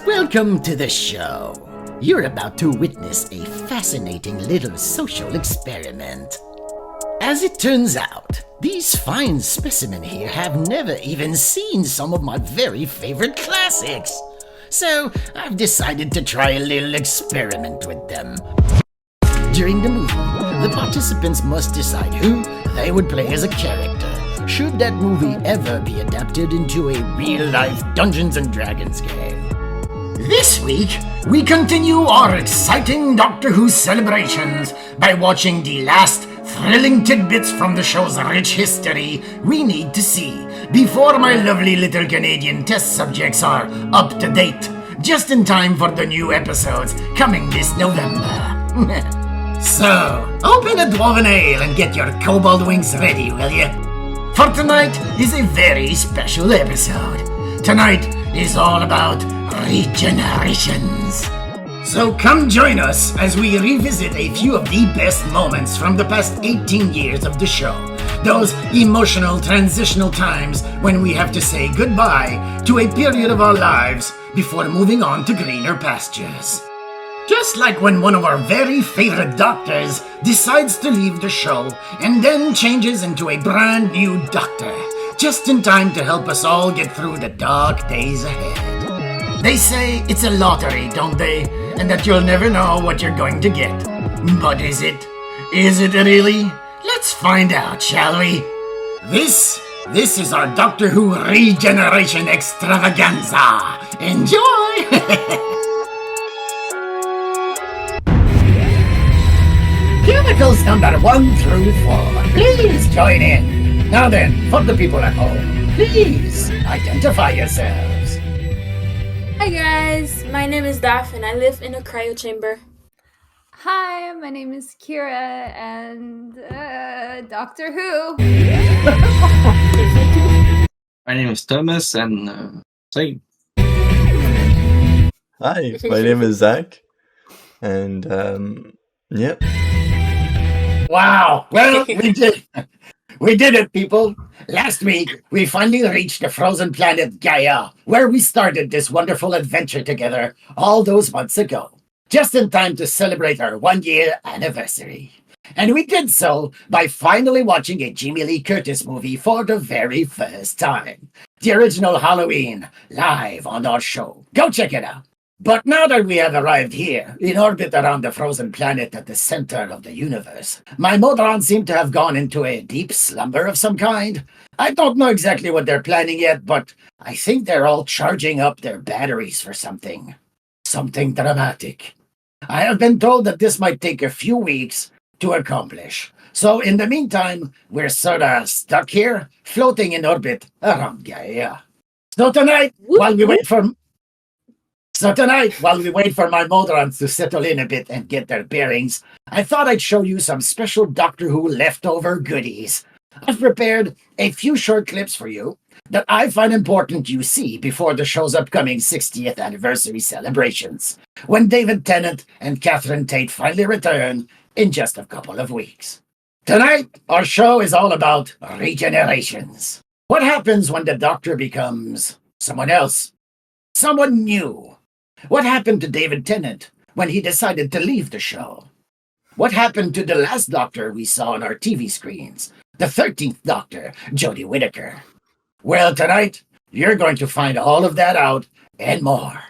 Welcome to the show. You're about to witness a fascinating little social experiment. As it turns out, these fine specimen here have never even seen some of my very favorite classics. So I've decided to try a little experiment with them. During the movie, the participants must decide who they would play as a character, should that movie ever be adapted into a real-life Dungeons & Dragons game. This week, we continue our exciting Doctor Who celebrations by watching the last thrilling tidbits from the show's rich history we need to see before my lovely little Canadian test subjects are up to date, just in time for the new episodes coming this November. So, open a Dwarven Ale and get your kobold wings ready, will you? For tonight is a very special episode. Tonight is all about Regenerations. So come join us as we revisit a few of the best moments from the past 18 years of the show. Those emotional transitional times when we have to say goodbye to a period of our lives before moving on to greener pastures. Just like when one of our very favorite doctors decides to leave the show and then changes into a brand new doctor, just in time to help us all get through the dark days ahead. They say it's a lottery, don't they? And that you'll never know what you're going to get. But is it? Is it really? Let's find out, shall we? This is our Doctor Who Regeneration Extravaganza. Enjoy! Chemicals number 1 through 4. Please join in. Now then, for the people at home, please identify yourselves. Hi guys, my name is Daph and I live in a cryo chamber. Hi, my name is Kira and Doctor Who. My name is Thomas and same. Hi, my name is Zach and yep. Wow, well, we did it, people. Last week, we finally reached the frozen planet Gaia, where we started this wonderful adventure together all those months ago, just in time to celebrate our 1-year anniversary. And we did so by finally watching a Jamie Lee Curtis movie for the very first time. The original Halloween, live on our show. Go check it out. But now that we have arrived here, in orbit around the frozen planet at the center of the universe, my Modron seem to have gone into a deep slumber of some kind. I don't know exactly what they're planning yet, but I think they're all charging up their batteries for something. Something dramatic. I have been told that this might take a few weeks to accomplish. So in the meantime, we're sorta stuck here, floating in orbit around Gaia. So tonight, while we wait for my Modrons to settle in a bit and get their bearings, I thought I'd show you some special Doctor Who leftover goodies. I've prepared a few short clips for you that I find important you see before the show's upcoming 60th anniversary celebrations, when David Tennant and Catherine Tate finally return in just a couple of weeks. Tonight, our show is all about regenerations. What happens when the Doctor becomes someone else? Someone new? What happened to David Tennant when he decided to leave the show? What happened to the last Doctor we saw on our TV screens, the 13th Doctor, Jodie Whittaker? Well, tonight, you're going to find all of that out and more.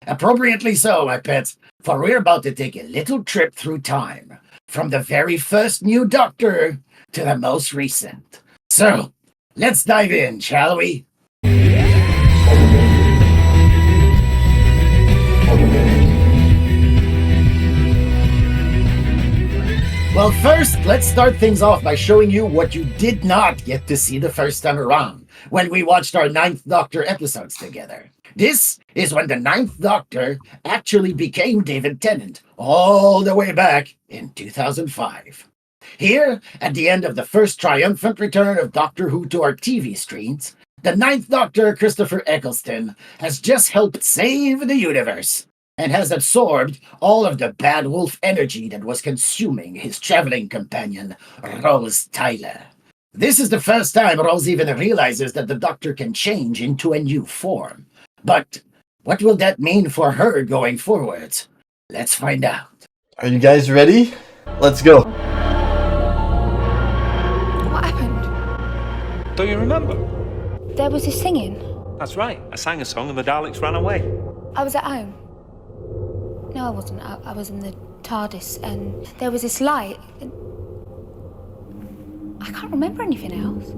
Appropriately so, my pets, for we're about to take a little trip through time, from the very first new Doctor to the most recent. So, let's dive in, shall we? Well, first, let's start things off by showing you what you did not get to see the first time around, when we watched our 9th Doctor episodes together. This is when the 9th Doctor actually became David Tennant, all the way back in 2005. Here, at the end of the first triumphant return of Doctor Who to our TV screens, the 9th Doctor, Christopher Eccleston, has just helped save the universe, and has absorbed all of the bad wolf energy that was consuming his traveling companion, Rose Tyler. This is the first time Rose even realizes that the Doctor can change into a new form. But What will that mean for her going forwards? Let's find out. Are you guys ready? Let's go. What happened? Don't you remember? There was this singing. That's right. I sang a song and the Daleks ran away. I was at home. No, I wasn't. I was in the TARDIS and there was this light. And I can't remember anything else.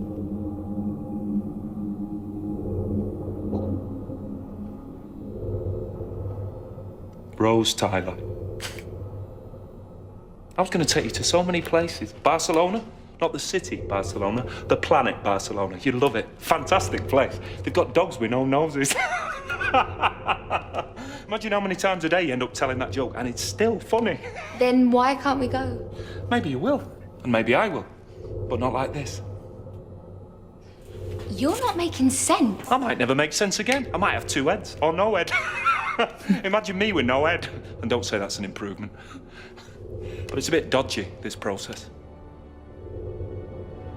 Rose Tyler. I was going to take you to so many places. Barcelona, not the city Barcelona, the planet Barcelona. You'd love it. Fantastic place. They've got dogs with no noses. Imagine how many times a day you end up telling that joke, and it's still funny. Then why can't we go? Maybe you will, and maybe I will, but not like this. You're not making sense. I might never make sense again. I might have two heads, or no head. Imagine me with no head. And don't say that's an improvement. But it's a bit dodgy, this process.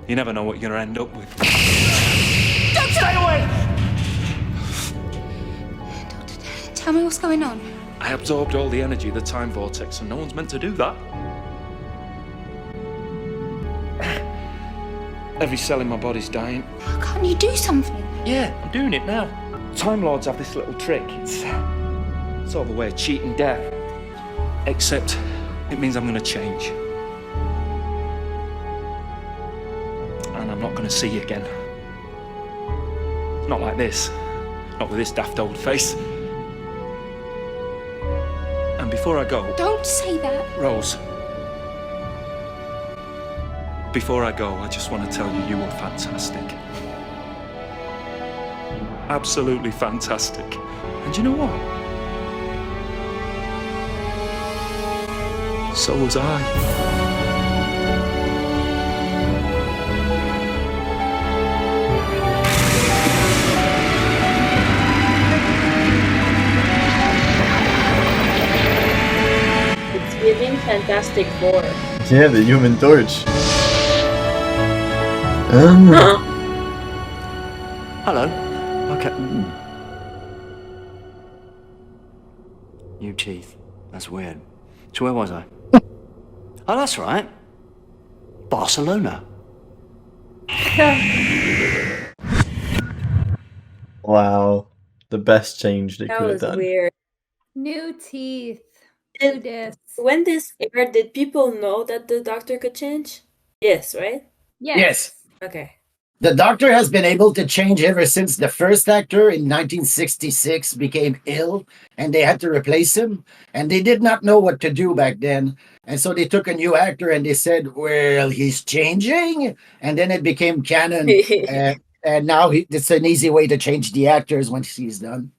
You never know what you're going to end up with. Doctor! Stay away! Doctor, tell me what's going on. I absorbed all the energy of the time vortex, and no one's meant to do that. Every cell in my body's dying. Can't you do something? Yeah, I'm doing it now. Time Lords have this little trick. It's sort of a way of cheating death. Except it means I'm going to change. And I'm not going to see you again. Not like this. Not with this daft old face. And before I go... Don't say that. Rose. Before I go, I just want to tell you, you were fantastic. Absolutely fantastic. And you know what? So was I. It's giving Fantastic Four. Yeah, the Human Torch. Hello. Okay. New teeth. That's weird. So where was I? Oh, that's right. Barcelona. Wow. The best change they That could have was done. weird. New teeth. And New discs. when this aired, did people know that the Doctor could change? Yes, right? Yes. Okay. The Doctor has been able to change ever since the first actor in 1966 became ill and they had to replace him. And they did not know what to do back then. And so they took a new actor and they said, well, he's changing. And then it became canon. And now it's an easy way to change the actors once he's done.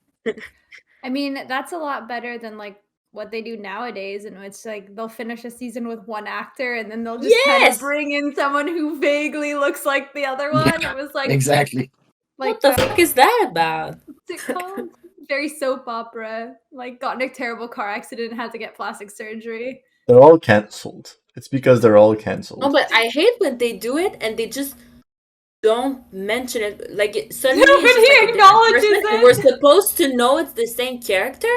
I mean, that's a lot better than like what they do nowadays, and it's like they'll finish a season with one actor and then they'll just kind Yes! of bring in someone who vaguely looks like the other one. Yeah, It was like Exactly. like What the fuck is that about? what's it called? Very soap opera. Like got in a terrible car accident and had to get plastic surgery. They're all cancelled. It's because they're all cancelled. No, but I hate when they do it and they just don't mention it. Like suddenly Nobody it's just like a different acknowledges person, and it. we're supposed to know it's the same character.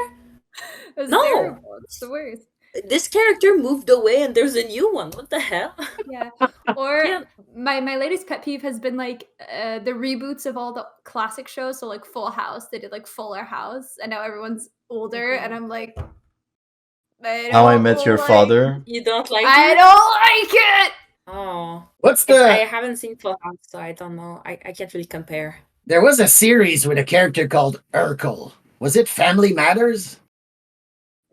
It was No. terrible. It's the worst. This character moved away and there's a new one. What the hell? Yeah. Or Yeah. my latest pet peeve has been like the reboots of all the classic shows. So like Full House, they did like Fuller House, and now everyone's older, and I'm like, How I Met Your Father. You don't like I it? don't like it. Oh. What's I the... haven't seen Full House, so I don't know. I can't really compare. There was a series with a character called Urkel. Was it Family Matters?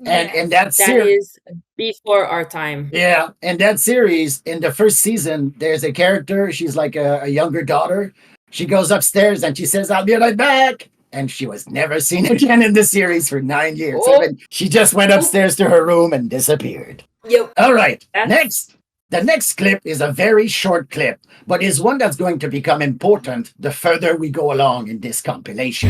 And in that That series... is before our time. Yeah, in that series, in the first season, there's a character. She's like a younger daughter. She goes upstairs and she says, I'll be right back. And she was never seen again in the series for 9 years. Oh. Even she just went upstairs to her room and disappeared. Yep. All right, That's- next. The next clip is a very short clip, but is one that's going to become important the further we go along in this compilation.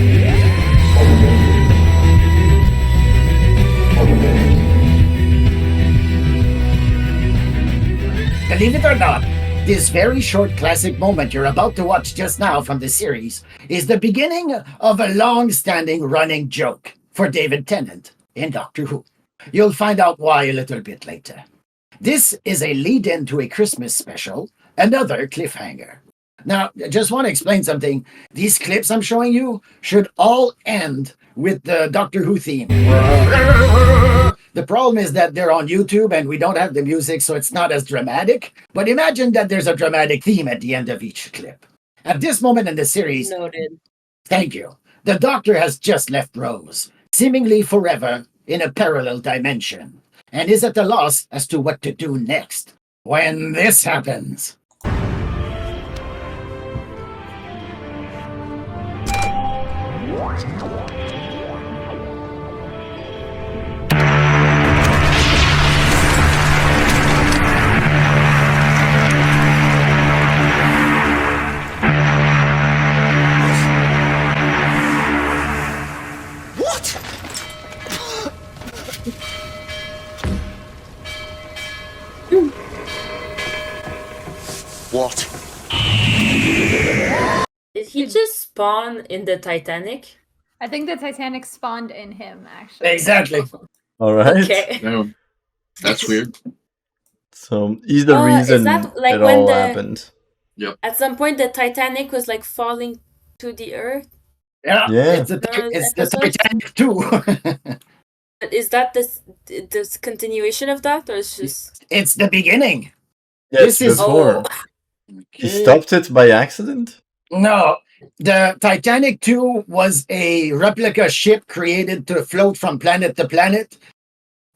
Believe it or not, this very short classic moment you're about to watch just now from the series is the beginning of a long-standing running joke. for David Tennant in Doctor Who. You'll find out why a little bit later. This is a lead-in to a Christmas special, another cliffhanger. Now, I just want to explain something. These clips I'm showing you should all end with the Doctor Who theme. The problem is that they're on YouTube and we don't have the music, so it's not as dramatic. But imagine that there's a dramatic theme at the end of each clip. At this moment in the series, Noted. thank you, the Doctor has just left Rose, seemingly forever in a parallel dimension, and is at a loss as to what to do next. When this happens... What? Did he just spawn in the Titanic? I think the Titanic spawned in him, actually. Exactly. All right. Okay. No, that's weird. So he's the Is reason that like it when all the- happened. At some point, the Titanic was like falling to the earth. Yeah, Yeah. it's the Episode? Titanic too. But is that this continuation of that, or it's just It's the beginning. Yes, This is- before. He stopped it by accident? No, the Titanic 2 was a replica ship created to float from planet to planet.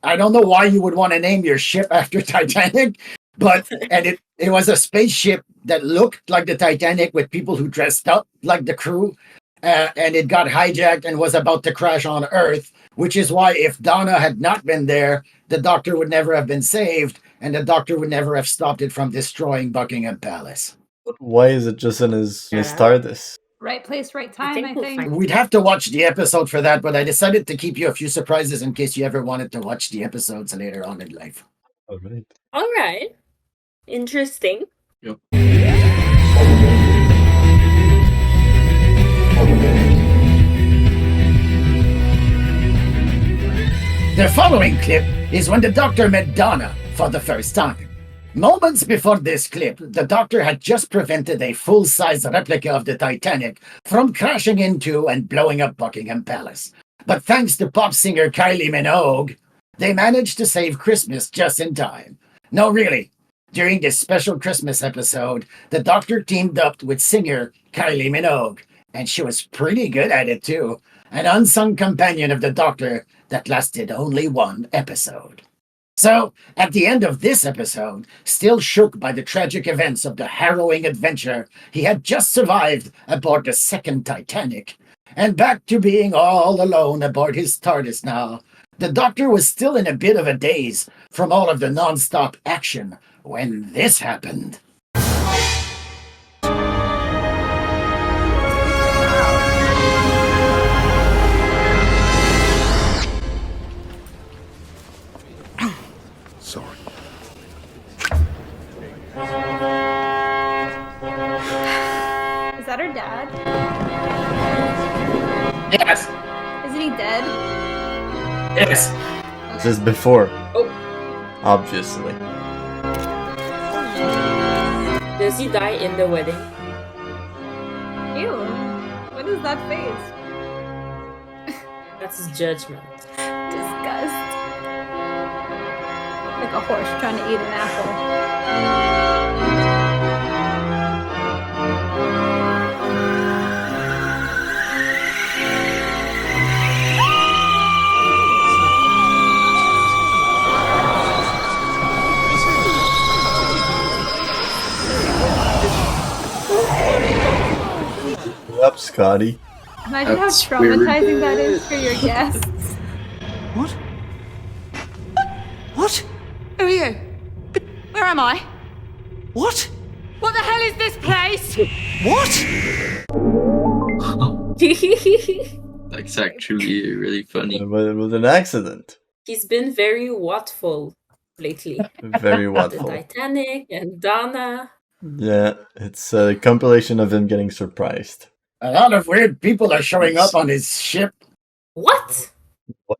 I don't know why you would want to name your ship after Titanic, but and it was a spaceship that looked like the Titanic with people who dressed up like the crew, and it got hijacked and was about to crash on Earth, which is why if Donna had not been there, the Doctor would never have been saved, and the Doctor would never have stopped it from destroying Buckingham Palace. Why is it just in his Yeah. TARDIS? Right place, right time, think I we'll think. find- We'd have to watch the episode for that, but I decided to keep you a few surprises in case you ever wanted to watch the episodes later on in life. All right. all right? Interesting. The following clip is when the Doctor met Donna for the first time. Moments before this clip, the Doctor had just prevented a full-size replica of the Titanic from crashing into and blowing up Buckingham Palace. But thanks to pop singer Kylie Minogue, they managed to save Christmas just in time. No, really. During this special Christmas episode, the Doctor teamed up with singer Kylie Minogue, and she was pretty good at it too. An unsung companion of the Doctor that lasted only one episode. So, at the end of this episode, still shook by the tragic events of the harrowing adventure he had just survived aboard the second Titanic, and back to being all alone aboard his TARDIS now, the Doctor was still in a bit of a daze from all of the non-stop action when this happened. Sorry. Is that her dad? Yes, Isn't he dead? yes. This is before. Oh. Obviously. Does he die in the wedding? Ew. What is that face? That's judgment. Disgust. Like a horse trying to eat an apple. What up, Scotty? Imagine That's how weird. traumatizing that is for your guests. What? What? Who are you? Where am I? What? What the hell is this place? What? That's actually really funny. But it was an accident. He's been very watchful lately. Very The watchful. Titanic and Donna. Yeah, it's a compilation of him getting surprised. A lot of weird people are showing up on his ship. What? What?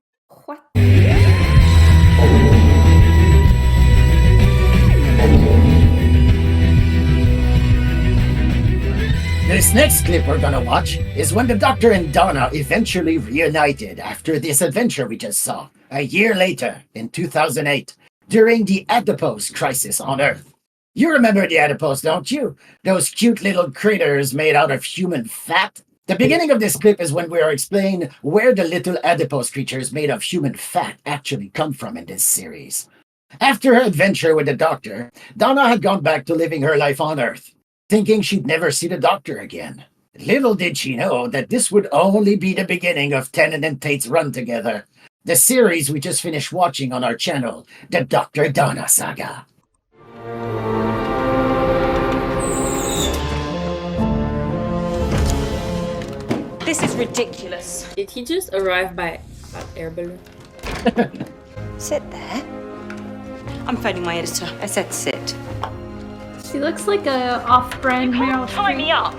This next clip we're gonna watch is when the Doctor and Donna eventually reunited after this adventure we just saw, a year later, in 2008, during the Adipose crisis on Earth. You remember the Adipose, don't you? Those cute little critters made out of human fat? The beginning of this clip is when we are explaining where the little adipose creatures made of human fat actually come from in this series. After her adventure with the Doctor, Donna had gone back to living her life on Earth, thinking she'd never see the Doctor again. Little did she know that this would only be the beginning of Tennant and Tate's run together, the series we just finished watching on our channel, the Dr. Donna saga. This is ridiculous. Did he just arrive by air balloon? Sit there. I'm phoning my editor. I said sit. She looks like a off-brand Meryl Tie me Streep. up.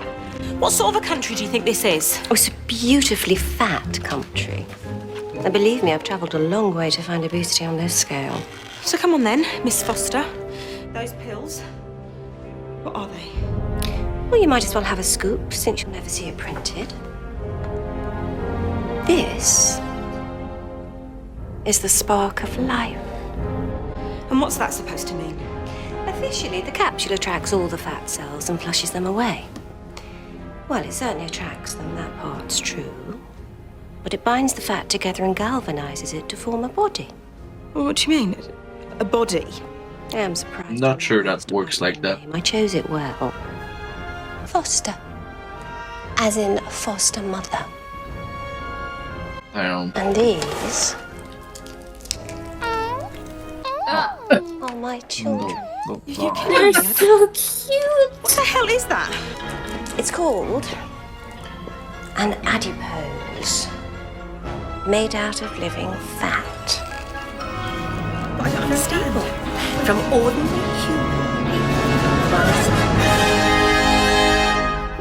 What sort of a country do you think this is? Oh, it's a beautifully fat country. And believe me, I've travelled a long way to find obesity on this scale. So come on then, Miss Foster. Those pills. What are they? Well, you might as well have a scoop, since you'll never see it printed. This is the spark of life. And what's that supposed to mean? Officially, the capsule attracts all the fat cells and flushes them away. Well, it certainly attracts them, that part's true. But it binds the fat together and galvanizes it to form a body. Well, what do you mean? A body? I am surprised. Not sure that works like that. I chose it well. Foster. As in foster mother. I don't know. And these... Oh, my children. They're so cute. What the hell is that? It's called an adipose, made out of living fat. I don't understand. From ordinary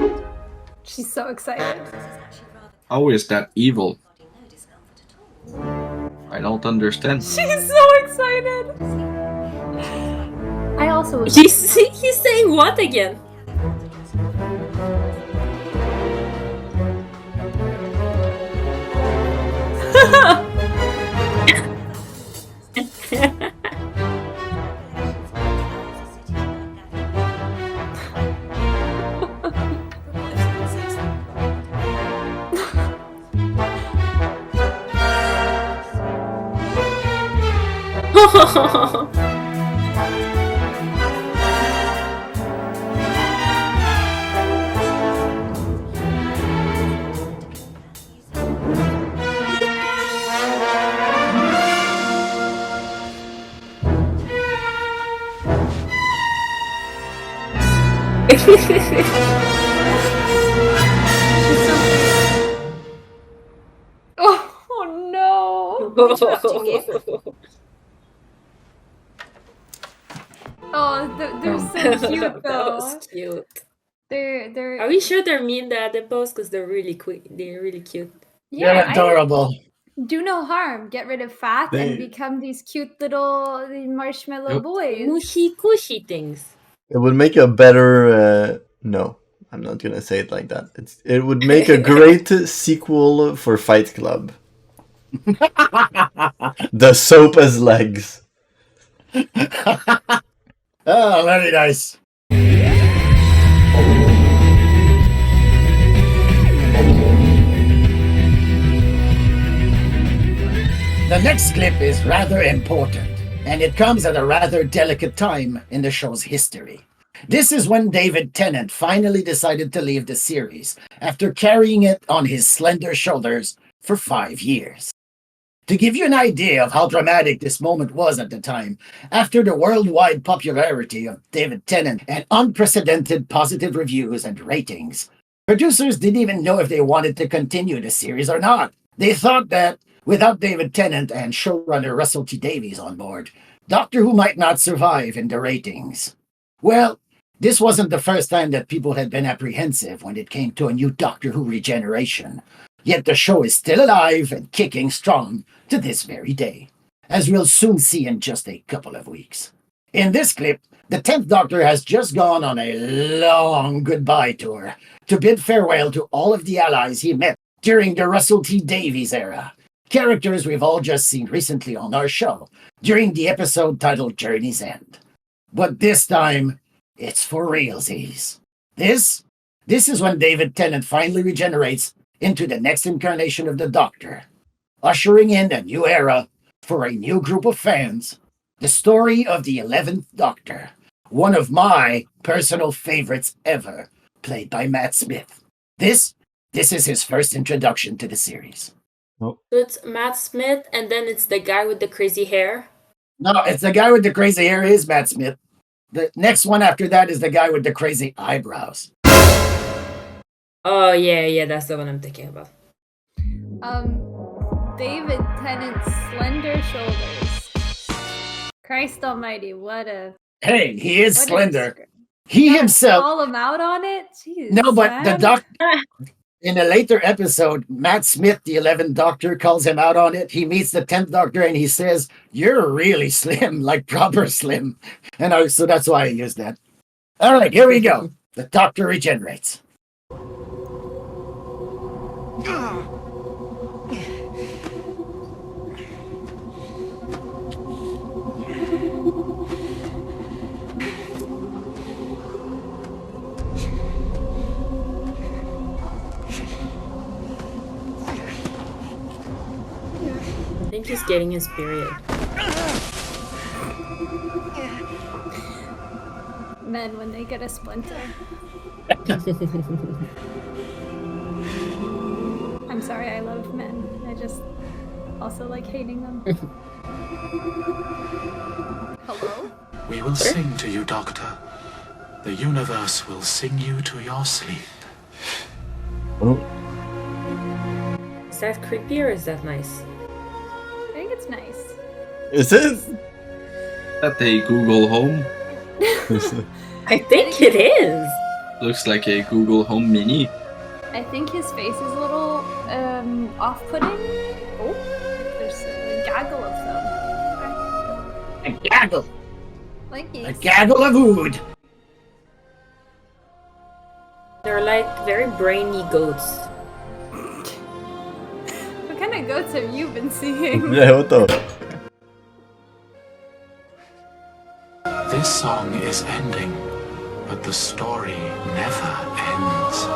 human. She's so excited. How is that evil? I don't understand. She's so excited. I also was. He's saying what again? Oh no! Oh, they're so cute That though. was cute. They're. Are we sure they're mean the adipose? Because they're really quick. They're really cute. They're adorable. Do no harm. Get rid of fat and They- become these cute little marshmallow boys. Mushy cushy things. It would make a better. No, I'm not gonna say it like that. It would make a great sequel for Fight Club. The soap as legs. Oh, very nice. The next clip is rather important, and it comes at a rather delicate time in the show's history. This is when David Tennant finally decided to leave the series after carrying it on his slender shoulders for 5 years. To give you an idea of how dramatic this moment was at the time, after the worldwide popularity of David Tennant and unprecedented positive reviews and ratings, producers didn't even know if they wanted to continue the series or not. They thought that, without David Tennant and showrunner Russell T Davies on board, Doctor Who might not survive in the ratings. Well, this wasn't the first time that people had been apprehensive when it came to a new Doctor Who regeneration. Yet the show is still alive and kicking strong to this very day, as we'll soon see in just a couple of weeks. In this clip, the 10th Doctor has just gone on a long goodbye tour to bid farewell to all of the allies he met during the Russell T Davies era, characters we've all just seen recently on our show during the episode titled Journey's End. But this time, it's for realsies. This is when David Tennant finally regenerates into the next incarnation of the Doctor, ushering in a new era for a new group of fans. The story of the 11th Doctor, one of my personal favorites ever, played by Matt Smith. This is his first introduction to the series. So it's Matt Smith, and then it's the guy with the crazy hair? No, it's the guy with the crazy hair is Matt Smith. The next one after that is the guy with the crazy eyebrows. Oh, yeah, that's the one I'm thinking about. David Tennant's slender shoulders. Christ almighty, what a... Hey, he is what slender. He himself... Call him out on it? Jeez, No, but the man. Doctor... In a later episode, Matt Smith, the 11th Doctor, calls him out on it. He meets the 10th Doctor and he says, "You're really slim, like proper slim." And so that's why I used that. All right, here we go. The Doctor regenerates. I think he's getting his period. Men when they get a splinter. I'm sorry, I love men. I just also like hating them. Hello? We will sing to you, Doctor. The universe will sing you to your sleep. Oh. Is that creepy or is that nice? I think it's nice. Is it? At a Google Home. I think it is. Looks like a Google Home Mini. I think his face is a little off-putting. Oh, there's a gaggle of them. A gaggle. Like A gaggle of wood. They're like very brainy goats. What kind of goats have you been seeing? Yeah, what the? This song is ending, but the story never ends.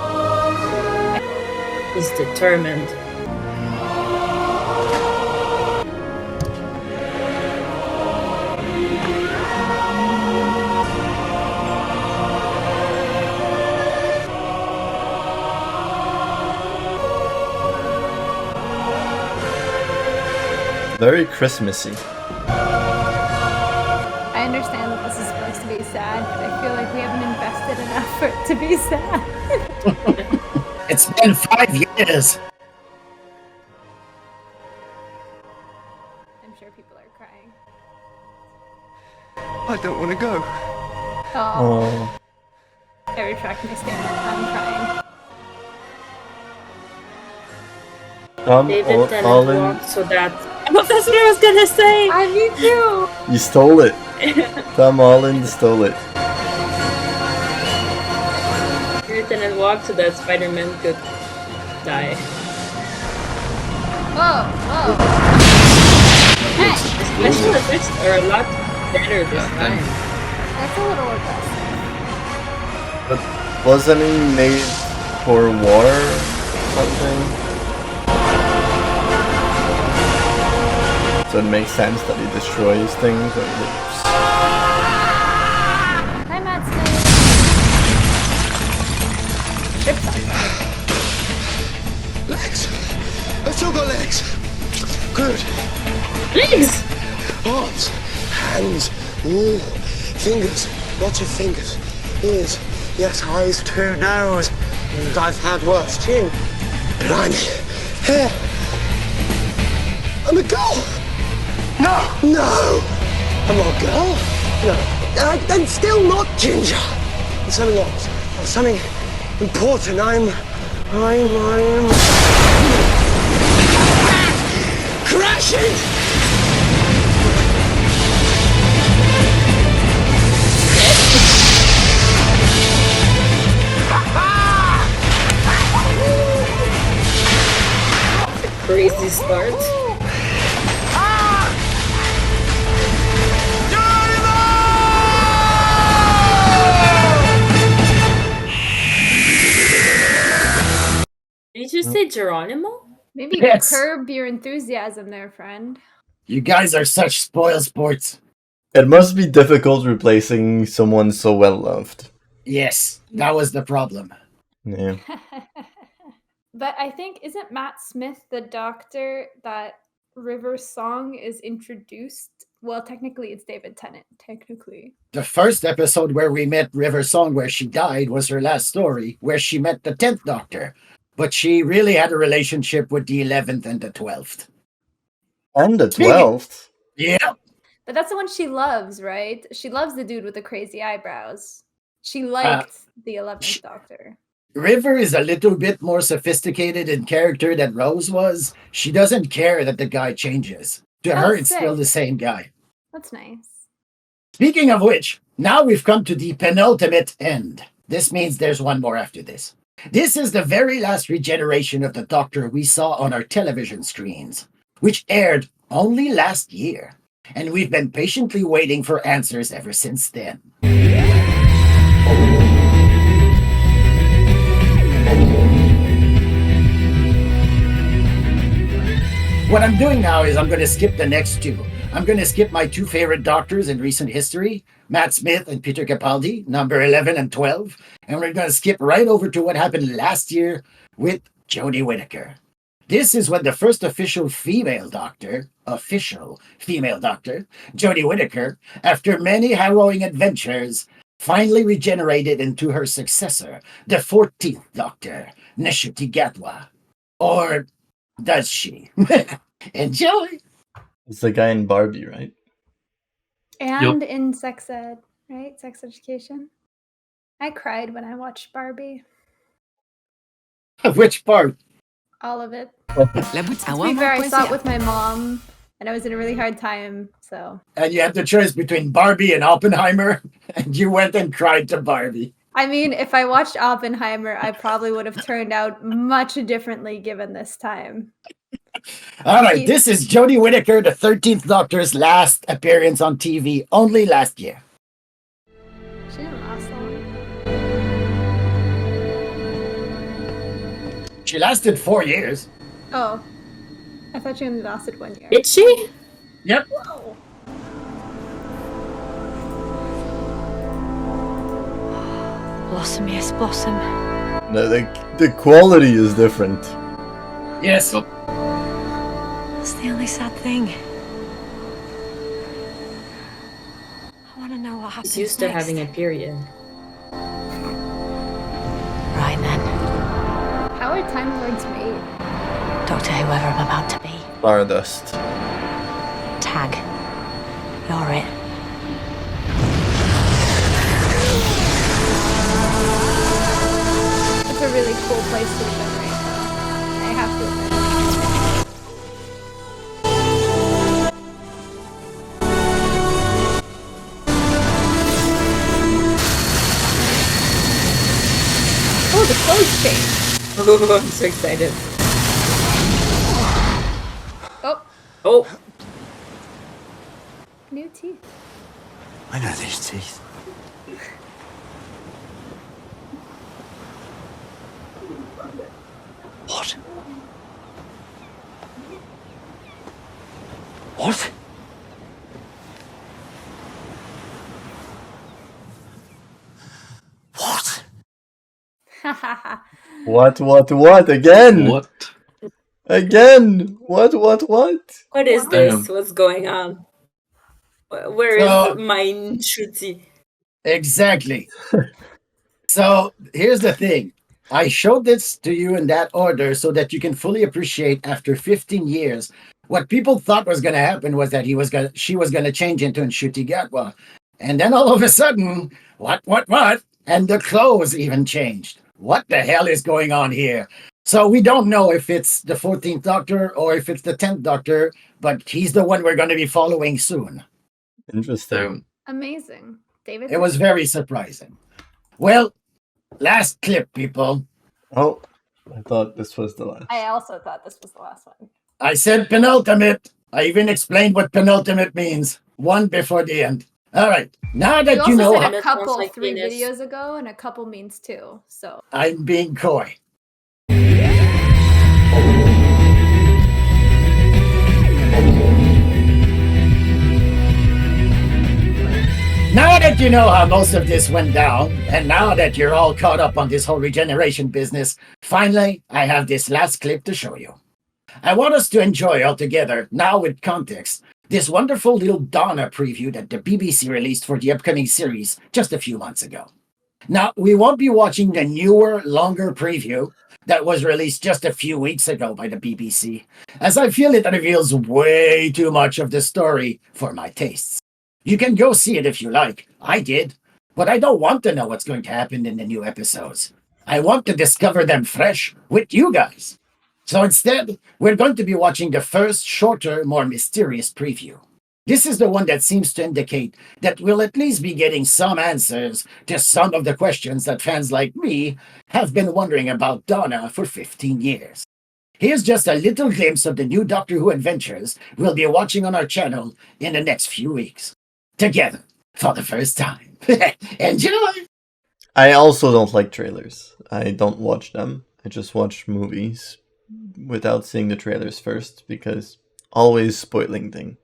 He's determined. Very Christmassy. I understand that this is supposed to be sad, but I feel like we haven't invested enough for it to be sad. It's been 5 years. I'm sure people are crying. I don't want to go. Oh. I retract my statement. I'm crying. David Tennant all in. walked so that... Oh, that's what I was gonna say! I me too! You stole it. Tom Holland stole it. David Tennant walked so that Spider-Man could die. Whoa, whoa. Hey! The special effects are a lot better this time. That's a little aggressive. But wasn't he made for water or something? So it makes sense that he destroys things. Or Hi, Matt Smith. Ship's on fire. Legs. I've still got legs. Good. Legs! Arms. Hands. Ooh. Fingers. Lots of fingers. Ears. Yes, eyes too. Nose. And I've had worse. Chin. Blimey. Hair. I'm a girl. No! No! I'm not a girl. No. I'm still not Ginger. There's something else. There's something important. I'm machine! Crazy start. Did you say Geronimo? Maybe Yes. curb your enthusiasm there, friend. You guys are such spoil sports. It must be difficult replacing someone so well loved. Yes, that was the problem. Yeah. But I think, isn't Matt Smith the doctor that River's song is introduced? Well, technically it's David Tennant, technically. The first episode where we met River Song, where she died, was her last story, where she met the 10th Doctor. But she really had a relationship with the 11th and the 12th. And the 12th? Yeah. But that's the one she loves, right? She loves the dude with the crazy eyebrows. She liked the 11th Doctor. River is a little bit more sophisticated in character than Rose was. She doesn't care that the guy changes. To her, it's still the same guy. That's nice. Speaking of which, now we've come to the penultimate end. This means there's one more after this. This is the very last regeneration of the Doctor we saw on our television screens, which aired only last year. And we've been patiently waiting for answers ever since then. What I'm doing now is I'm going to skip the next two. I'm going to skip my two favorite doctors in recent history, Matt Smith and Peter Capaldi, number 11 and 12. And we're going to skip right over to what happened last year with Jodie Whittaker. This is when the first official female doctor, Jodie Whittaker, after many harrowing adventures, finally regenerated into her successor, the 14th Doctor, Nishati Gatwa. Or does she? Enjoy! It's the guy in Barbie, right? And in sex ed, right? Sex education. I cried when I watched Barbie. Which part? All of it. To be fair, I saw it with my mom, and I was in a really hard time, so. And you had the choice between Barbie and Oppenheimer, and you went and cried to Barbie. I mean, if I watched Oppenheimer, I probably would have turned out much differently given this time. All right, this is Jodie Whittaker, the 13th Doctor's last appearance on TV, only last year. She didn't last long. She lasted 4 years. Oh. I thought she only lasted 1 year. Did she? Yep. Whoa. Blossomiest blossom. No, the quality is different. Yes. That's the only sad thing. I want to know what happens She's used to next. having a period. Right then. How are Time Lords made? Doctor whoever I'm about to be. Stardust. Tag. You're it. It's a really cool place to live right now. I have to admit. Oh, the clothes change. Oh, I'm so excited. Oh, Oh, new teeth. I know these teeth. What? What? What? What? Again? What? Again? What? what is this? Damn. What's going on? Where is So- my Nchuti? Exactly. So here's the thing. I showed this to you in that order so that you can fully appreciate after 15 years. What people thought was going to happen was that she was going to change into Nchuti Gatwa. And then all of a sudden, what? And the clothes even changed. What the hell is going on here? So we don't know if it's the 14th Doctor or if it's the 10th Doctor, but he's the one we're going to be following soon. Interesting. Amazing. David? It was very surprising. Well, last clip, people. Oh, I thought this was the last. I also thought this was the last one. I said penultimate. I even explained what penultimate means. One before the end. All right. Now that you know, said a couple 3 videos ago, and a couple means 2. So I'm being coy. Now that you know how most of this went down, and now that you're all caught up on this whole regeneration business, finally, I have this last clip to show you. I want us to enjoy all together, now with context, this wonderful little Donna preview that the BBC released for the upcoming series just a few months ago. Now, we won't be watching the newer, longer preview that was released just a few weeks ago by the BBC, as I feel it reveals way too much of the story for my tastes. You can go see it if you like. I did. But I don't want to know what's going to happen in the new episodes. I want to discover them fresh with you guys. So instead, we're going to be watching the first, shorter, more mysterious preview. This is the one that seems to indicate that we'll at least be getting some answers to some of the questions that fans like me have been wondering about Donna for 15 years. Here's just a little glimpse of the new Doctor Who adventures we'll be watching on our channel in the next few weeks. Together, for the first time. Enjoy! I also don't like trailers. I don't watch them. I just watch movies without seeing the trailers first, because always spoiling thing.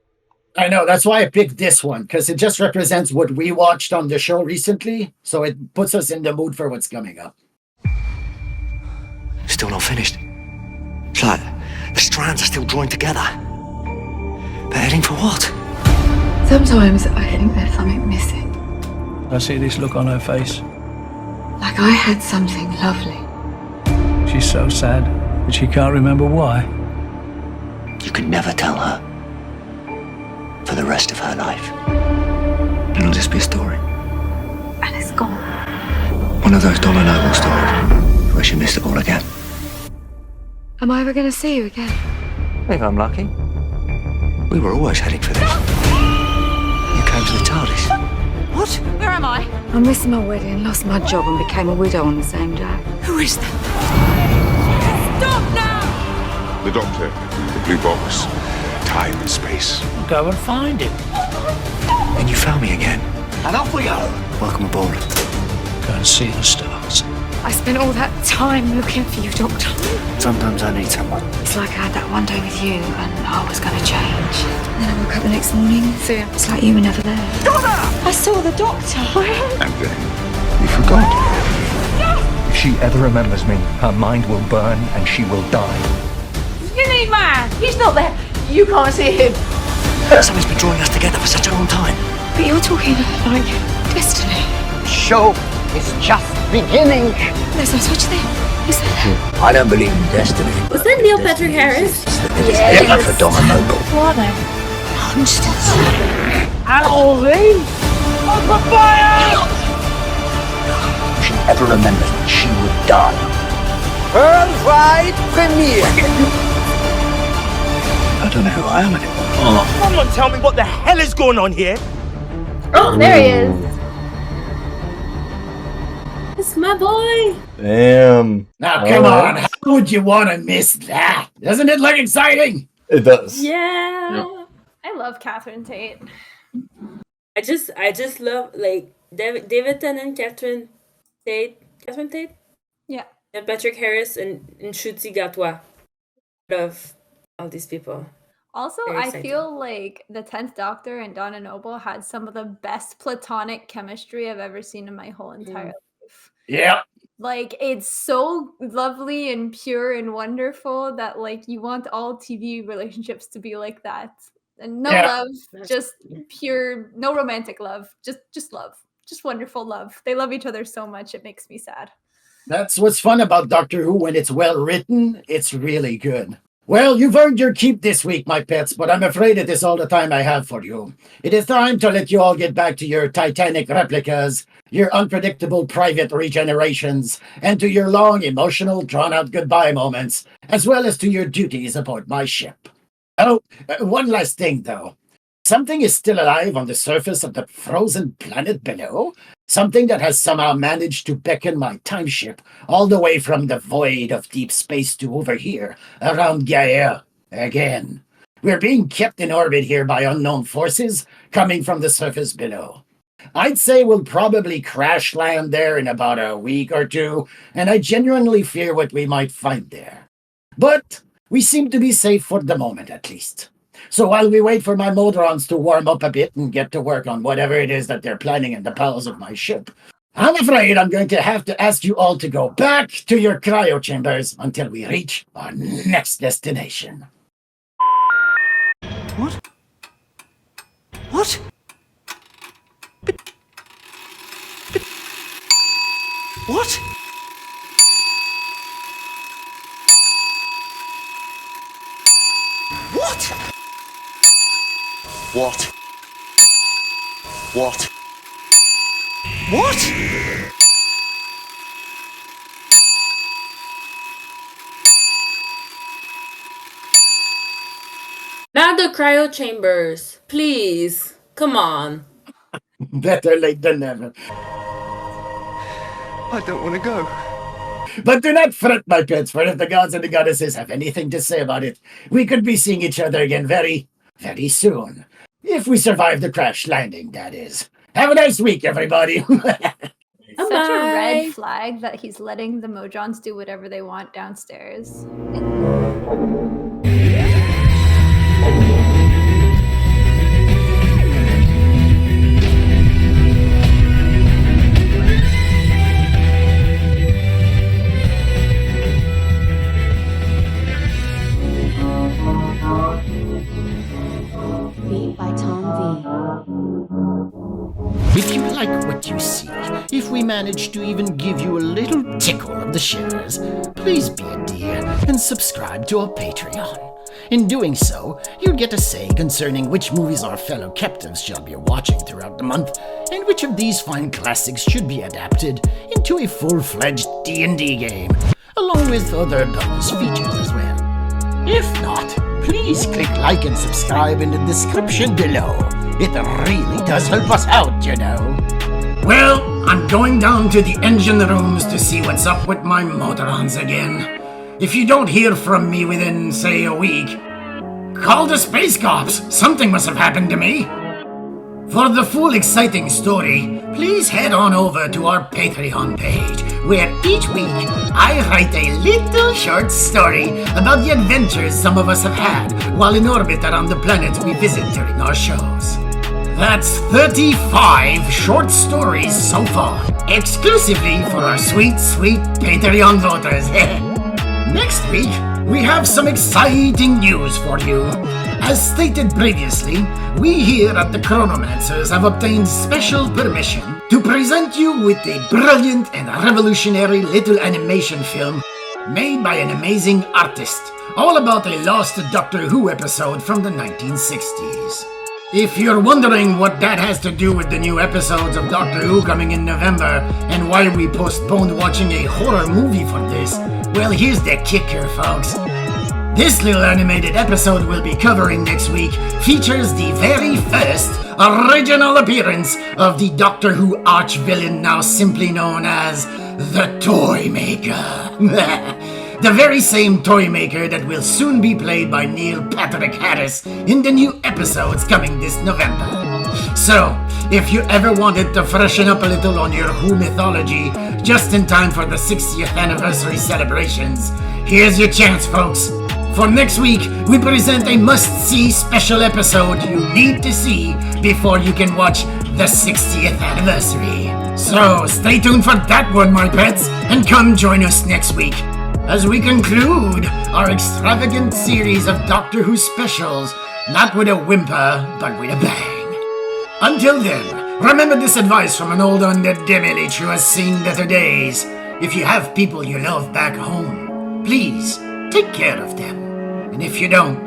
I know, that's why I picked this one, because it just represents what we watched on the show recently, so it puts us in the mood for what's coming up. Still not finished. It's like the strands are still joined together. But heading for what? Sometimes I think there's something missing. I see this look on her face. Like I had something lovely. She's so sad that she can't remember why. You could never tell her. For the rest of her life. It'll just be a story. And it's gone. One of those Donna Noble stories where she missed it all again. Am I ever going to see you again? If I'm lucky. We were always heading for this. You came to the TARDIS. What? Where am I? I missed my wedding, lost my job, and became a widow on the same day. Who is that? Stop now! The Doctor, the blue box, time and space. Go and find him. And you found me again. And off we go. Welcome aboard. Go and see the stars. I spent all that time looking for you, Doctor. Sometimes I need someone. It's like I had that one day with you, and I was going to change. And then I woke up the next morning, so it's like you were never there. Donna! I saw the Doctor. And then you forgot. If she ever remembers me, her mind will burn and she will die. You need man. He's not there. You can't see him. Something's been drawing us together for such a long time. But you're talking like destiny. Show is just beginning. There's no such thing, is there? I don't believe in destiny. Was that Neil Patrick Harris? Yes. For Donna Noble. What are they? Monsters. Halloween! Open fire! If she ever remembers me, she would die. Worldwide premiere! I don't know who I am anymore. Someone tell me what the hell is going on here? Oh, there he is. It's my boy. Damn. Now, come on. How would you want to miss that? Doesn't it look exciting? It does. Yeah. I love Catherine Tate. I just love like David Tennant, Catherine Tate, Yeah. and Patrick Harris and Ncuti Gatwa. Of all these people. Also, Very I exciting. feel like the 10th Doctor and Donna Noble had some of the best platonic chemistry I've ever seen in my whole entire life. Yeah. Like, it's so lovely and pure and wonderful that, like, you want all TV relationships to be like that. And no love, just pure, no romantic love, just love. Just wonderful love. They love each other so much, it makes me sad. That's what's fun about Doctor Who. When it's well written, it's really good. Well, you've earned your keep this week, my pets, but I'm afraid it is all the time I have for you. It is time to let you all get back to your Titanic replicas, your unpredictable private regenerations, and to your long, emotional, drawn-out goodbye moments, as well as to your duties aboard my ship. Oh, one last thing, though. Something is still alive on the surface of the frozen planet below? Something that has somehow managed to beckon my time ship all the way from the void of deep space to over here, around Gaia, again. We're being kept in orbit here by unknown forces coming from the surface below. I'd say we'll probably crash land there in about a week or two, and I genuinely fear what we might find there. But we seem to be safe for the moment, at least. So while we wait for my Modrons to warm up a bit and get to work on whatever it is that they're planning in the bowels of my ship, I'm afraid I'm going to have to ask you all to go back to your cryo chambers until we reach our next destination. What? What? What? What? What? What? What? Not the cryo chambers. Please. Come on. Better late than never. I don't want to go. But do not fret, my pets, for if the gods and the goddesses have anything to say about it, we could be seeing each other again very, very soon. If we survive the crash landing, that is. Have a nice week, everybody. It's such a red flag that he's letting the Modrons do whatever they want downstairs. Beat by Tom If you like what you see, if we manage to even give you a little tickle of the shivers, please be a dear and subscribe to our Patreon. In doing so, you'll get a say concerning which movies our fellow captives shall be watching throughout the month, and which of these fine classics should be adapted into a full-fledged D&D game, along with other bonus features as well. If not, please click like and subscribe in the description below. It really does help us out, you know. Well, I'm going down to the engine rooms to see what's up with my Modrons again. If you don't hear from me within, say, a week, call the Space Cops. Something must have happened to me. For the full exciting story, please head on over to our Patreon page, where each week I write a little short story about the adventures some of us have had while in orbit around the planets we visit during our shows. That's 35 short stories so far, exclusively for our sweet, sweet Patreon voters. Next week, we have some exciting news for you. As stated previously, we here at the Chronomancers have obtained special permission to present you with a brilliant and revolutionary little animation film made by an amazing artist, all about a lost Doctor Who episode from the 1960s. If you're wondering what that has to do with the new episodes of Doctor Who coming in November and why we postponed watching a horror movie for this, well, here's the kicker, folks. This little animated episode we'll be covering next week features the very first original appearance of the Doctor Who arch-villain now simply known as the Toymaker. The very same Toymaker that will soon be played by Neil Patrick Harris in the new episodes coming this November. So, if you ever wanted to freshen up a little on your Who mythology just in time for the 60th anniversary celebrations, here's your chance, folks. For next week, we present a must-see special episode you need to see before you can watch the 60th anniversary. So, stay tuned for that one, my pets, and come join us next week as we conclude our extravagant series of Doctor Who specials, not with a whimper, but with a bang. Until then, remember this advice from an old undead demi-lich who has seen better days. If you have people you love back home, please take care of them. And if you don't,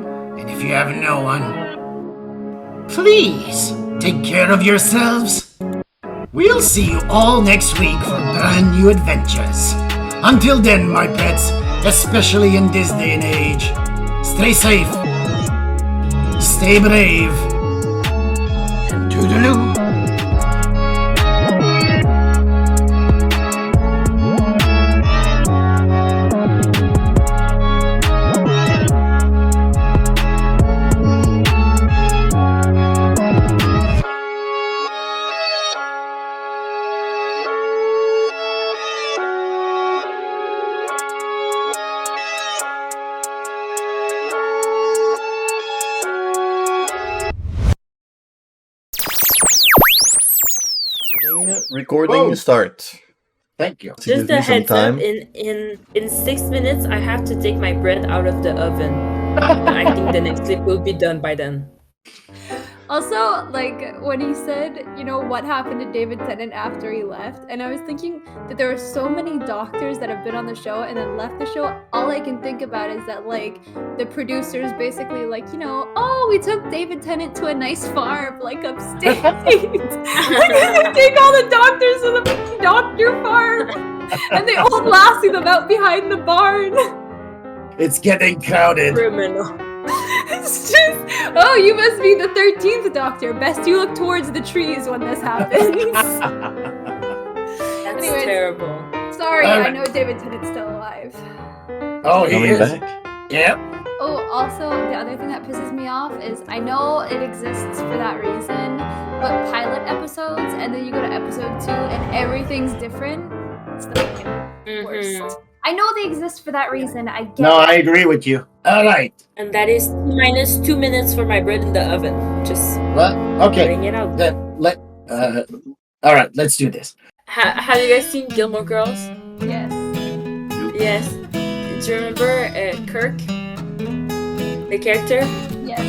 and if you have no one, please take care of yourselves. We'll see you all next week for brand new adventures. Until then, my pets, especially in this day and age, stay safe, stay brave, and toodaloo. Recording start. Thank you. So give Just a me some heads up, time. in 6 minutes, I have to take my bread out of the oven. I think the next clip will be done by then. Also, like, when he said, you know, what happened to David Tennant after he left, and I was thinking that there are so many doctors that have been on the show and then left the show, all I can think about is that, like, the producers basically, like, you know, oh, we took David Tennant to a nice farm, like, upstate. Like, they take all the doctors to the doctor farm, and they all lassie them out behind the barn. It's getting crowded. Criminal. It's just, oh, you must be the 13th Doctor. Best you look towards the trees when this happens. That's Anyways, terrible. Sorry, I know David Tennant's still alive. Oh, he Coming is. back. Yep. Oh, also, the other thing that pisses me off is I know it exists for that reason, but pilot episodes, and then you go to episode 2 and everything's different. It's the fucking worst. I know they exist for that reason. I get No, it. I agree with you. All right. And that is minus 2 minutes for my bread in the oven. Just Well, okay. bring it out. All right, let's do this. Have you guys seen Gilmore Girls? Yes. Yes. Do you remember Kirk? The character? Yes.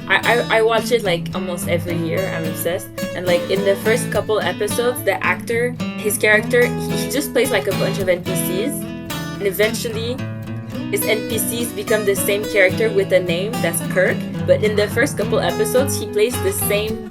I watch it like almost every year. I'm obsessed. And like in the first couple episodes, the actor, his character, he just plays like a bunch of NPCs. And eventually, his NPCs become the same character with a name that's Kirk. But in the first couple episodes, he plays the same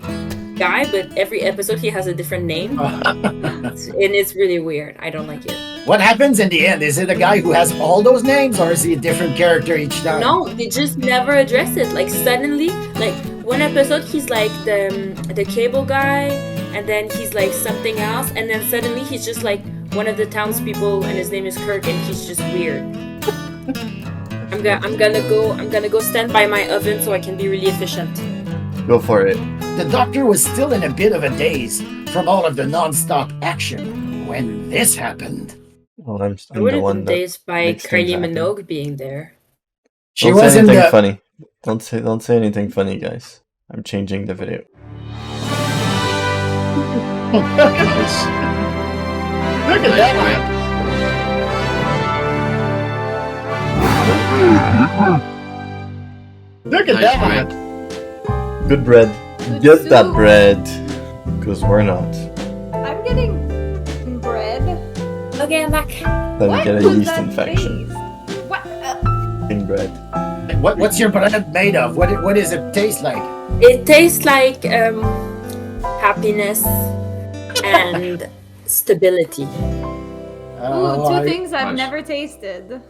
guy, but every episode he has a different name. And it's really weird. I don't like it. What happens in the end? Is it a guy who has all those names, or is he a different character each time? No, they just never address it. Like suddenly, like one episode he's like the cable guy, and then he's like something else, and then suddenly he's just like one of the townspeople, and his name is Kirk, and he's just weird. I'm gonna go stand by my oven so I can be really efficient. Go for it. The Doctor was still in a bit of a daze from all of the non-stop action when this happened. Well, I'm I would the have one been that dazed by makes things Kylie happen. Minogue being there. She Don't was say in anything the funny. Don't say anything funny, guys. I'm changing the video. Look at this. Look at that. Look at that. Good bread. Get that bread. Because we're not. I'm getting bread. Okay, I'm back. Then What get a was yeast that infection. What? In bread. What's your bread made of? What does it taste like? It tastes like happiness and stability. Ooh, two things I've never tasted.